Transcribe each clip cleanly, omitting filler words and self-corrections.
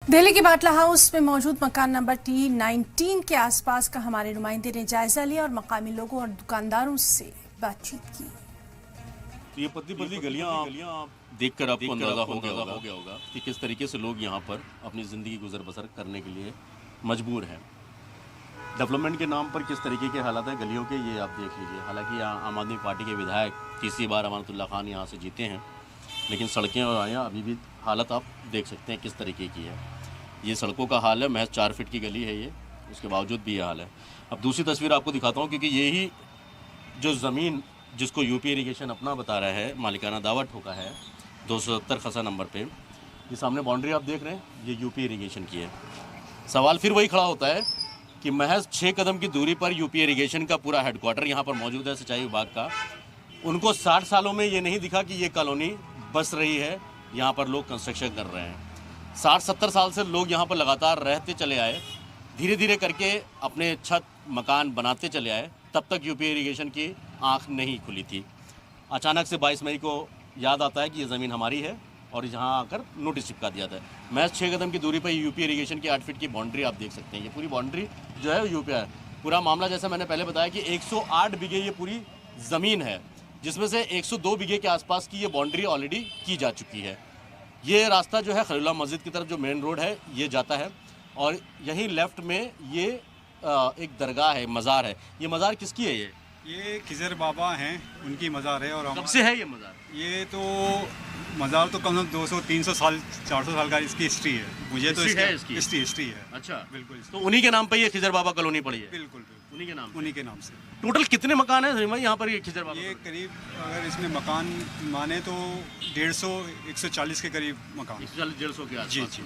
दिल्ली के बाटला हाउस में मौजूद मकान नंबर T19 के आसपास का हमारे नुमाइंदे ने जायजा लिया और मकामी लोगों और दुकानदारों से बातचीत की। तो ये पतली पतली गलियां देखकर आपको अंदाजा हो गया होगा कि किस तरीके से लोग यहाँ पर अपनी ज़िंदगी गुजर बसर करने के लिए मजबूर हैं। डेवलपमेंट के नाम पर किस तरीके के हालात हैं गलियों के, ये आप देख लीजिए। हालांकि आम आदमी पार्टी के विधायक तीसरी बार अमानतुल्लाह खान यहाँ से जीते हैं, लेकिन सड़कें और आया अभी भी हालत आप देख सकते हैं किस तरीके की है। ये सड़कों का हाल है, महज 4 फीट की गली है ये, उसके बावजूद भी ये हाल है। अब दूसरी तस्वीर आपको दिखाता हूँ, क्योंकि यही जो ज़मीन जिसको यूपी इरिगेशन अपना बता रहा है, मालिकाना दावा ठोका है 270 खसा नंबर पे, ये सामने बाउंड्री आप देख रहे हैं, ये यूपी इरिगेशन की है। सवाल फिर वही खड़ा होता है कि महज 6 कदम की दूरी पर यूपी इरिगेशन का पूरा हेडक्वार्टर यहाँ पर मौजूद है, सिंचाई विभाग का। उनको 60 सालों में ये नहीं दिखा कि ये कॉलोनी बस रही है, यहाँ पर लोग कंस्ट्रक्शन कर रहे हैं। 60-70 साल से लोग यहाँ पर लगातार रहते चले आए, धीरे धीरे करके अपने छत मकान बनाते चले आए, तब तक यूपी इरिगेशन की आंख नहीं खुली थी। अचानक से 22 मई को याद आता है कि ये ज़मीन हमारी है और यहाँ आकर नोटिस चिपका दिया था। महज 6 कदम की दूरी पर यूपी इरिगेशन की 8 फीट की बाउंड्री आप देख सकते हैं। ये पूरी बाउंड्री जो है यूपी है। पूरा मामला जैसा मैंने पहले बताया कि 108 बीघे ये पूरी ज़मीन है, जिसमें से 102 बीघे के आसपास की ये बाउंड्री ऑलरेडी की जा चुकी है। ये रास्ता जो है खलीलुल्लाह मस्जिद की तरफ जो मेन रोड है ये जाता है, और यहीं लेफ़्ट में ये एक दरगाह है, मज़ार है। ये मज़ार किसकी है? ये खिजर बाबा हैं, उनकी मज़ार है। और कब से है ये मज़ार? ये तो मज़ार तो कम से कम 200-300 साल 400 साल का इसकी हिस्ट्री है। मुझे तो हिस्ट्री है। अच्छा, बिल्कुल। तो उन्हीं के नाम पे ये खिजर बाबा कॉलोनी पड़ी है? बिल्कुल उन्हीं के नाम से। टोटल कितने मकान हैं भाई यहाँ पर ये खिजर बाबा? ये करीब अगर इसमें मकान माने तो 150-140 के करीब मकान। 140-150 के आसपास। जी।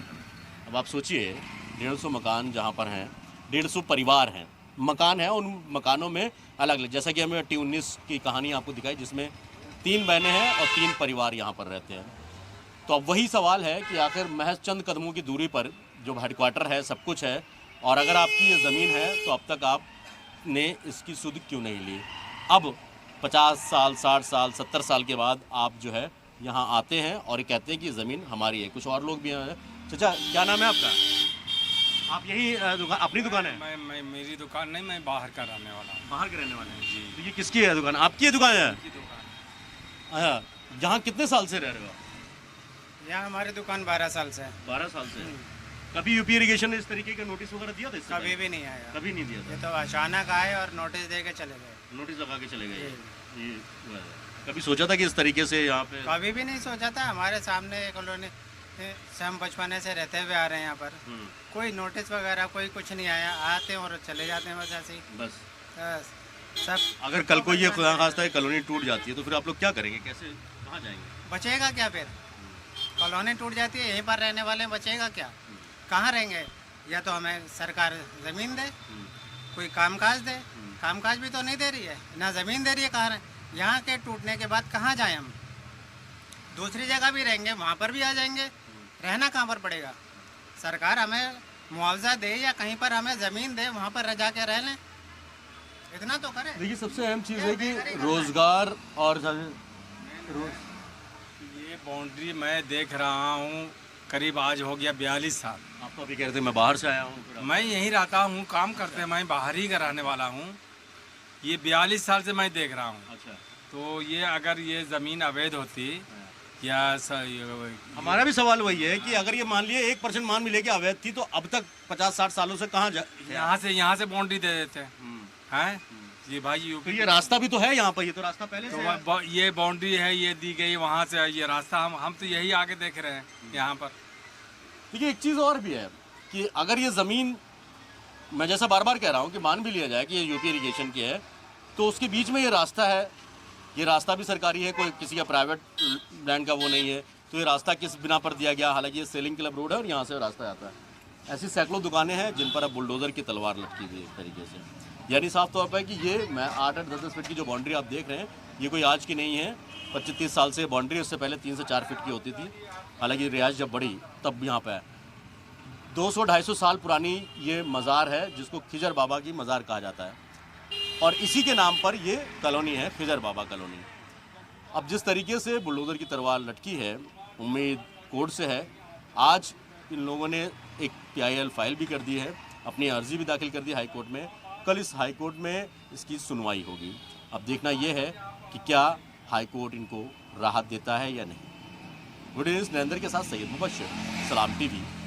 अब आप सोचिए 150 मकान जहाँ पर हैं, 150 परिवार हैं, मकान है। उन मकानों में अलग अलग, जैसा कि हमें T19 की कहानी आपको दिखाई, जिसमें 3 बहनें हैं और 3 परिवार यहाँ पर रहते हैं। तो अब वही सवाल है कि आखिर महज चंद कदमों की दूरी पर जो हेडक्वार्टर है, सब कुछ है, और अगर आपकी ये ज़मीन है तो अब तक आपने इसकी सुध क्यों नहीं ली? अब 50 साल, 60 साल, 70 साल के बाद आप जो है यहाँ आते हैं और कहते हैं कि ज़मीन हमारी है। कुछ और लोग भी हैं। चाचा, क्या नाम है आपका? आप यही दुकान, अपनी दुकान है? मैं मेरी दुकान नहीं, मैं बाहर का रहने वाला हूँ। बाहर के रहने वाले हैं जी। तो ये किसकी है दुकान? आपकी है दुकान है? की दुकान अच्छा, यहाँ कितने साल से रह रहे हो? यहाँ हमारी दुकान 12 साल से है। 12 साल से। कभी यूपी इरिगेशन ने इस तरीके का नोटिस वगैरह दिया था इससे? कभी भी नहीं आया। कभी नहीं दिया ये था। तो अचानक आए और नोटिस दे के चले गए। नोटिस लगा के चले गए। ये हुआ है। कभी सोचा था कि इस तरीके से यहाँ पे? कभी भी नहीं सोचा था। हमारे सामने कॉलोनी से हम बचपने से रहते हुए आ रहे हैं यहाँ पर। कोई नोटिस वगैरह कोई कुछ नहीं आया, आते हैं और चले जाते हैं बस ऐसे ही। बस सब। अगर कल को ये खुदा खास्ता है कॉलोनी टूट जाती है तो फिर आप लोग क्या करेंगे? कैसे, कहाँ जाएंगे? बचेगा क्या फिर? कॉलोनी टूट जाती है, यहीं पर रहने वाले बचेगा क्या? कहाँ रहेंगे? या तो हमें सरकार ज़मीन दे, कोई कामकाज दे। कामकाज भी तो नहीं दे रही है, ना ज़मीन दे रही है। कहाँ यहाँ के टूटने के बाद कहाँ जाएं हम? दूसरी जगह भी रहेंगे, वहाँ पर भी आ जाएंगे। रहना कहाँ पर पड़ेगा? सरकार हमें मुआवजा दे या कहीं पर हमें ज़मीन दे, वहाँ पर जा के रह लें। इतना तो करें। देखिए, सबसे अहम चीज़ है कि रोज़गार और ये बाउंड्री मैं देख रहा हूँ करीब आज हो गया 42 साल। आप तो अभी कह रहे थे मैं बाहर से आया हूँ। मैं यहीं रहता हूँ, काम करते हैं, मैं बाहर ही का रहने वाला हूँ। ये 42 साल से मैं देख रहा हूँ। अच्छा, तो ये अगर ये ज़मीन अवैध होती या हमारा भी सवाल वही है कि अगर ये मान लिए 1% मान भी लेके अवैध थी तो अब तक 50-60 सालों से कहाँ यहाँ से बाउंड्री दे देते हैं। ये भाई तो ये रास्ता भी तो है यहाँ पर, ये तो रास्ता पहले से है। तो ये बाउंड्री है, ये दी गई वहाँ से, ये रास्ता हम तो यही आगे देख रहे हैं यहाँ पर। देखिए, एक चीज़ और भी है कि अगर ये ज़मीन, मैं जैसा बार बार कह रहा हूँ कि मान भी लिया जाए कि ये यूपी इरिगेशन की है, तो उसके बीच में ये रास्ता है, ये रास्ता भी सरकारी है, कोई किसी का प्राइवेट लैंड का वो नहीं है। तो ये रास्ता किस बिना पर दिया गया? हालांकि ये सेलिंग क्लब रोड है और यहाँ से रास्ता आता है। ऐसी सैकड़ों दुकानें हैं जिन पर अब बुलडोज़र की तलवार लटकी हुई है एक तरीके से। यानी साफ तौर पर कि ये मैं 8-8, 10-10 फीट की जो बाउंड्री आप देख रहे हैं, ये कोई आज की नहीं है। 25-30 साल से बाउंड्री, उससे पहले 3 से 4 फीट की होती थी। हालांकि रिहाइश जब बढ़ी तब यहाँ पे 200-250 साल पुरानी ये मज़ार है, जिसको खिजर बाबा की मज़ार कहा जाता है, और इसी के नाम पर ये कॉलोनी है, खिजर बाबा कॉलोनी। अब जिस तरीके से बुलडोज़र की तलवार लटकी है, उम्मीद कोर्ट से है। आज इन लोगों ने एक PIL फाइल भी कर दी है, अपनी अर्जी भी दाखिल कर दी हाई कोर्ट में। कल इस हाई कोर्ट में इसकी सुनवाई होगी। अब देखना यह है कि क्या हाई कोर्ट इनको राहत देता है या नहीं। गुड न्यूज़ नरेंद्र के साथ सैयद मुबश्शिर, सलाम TV।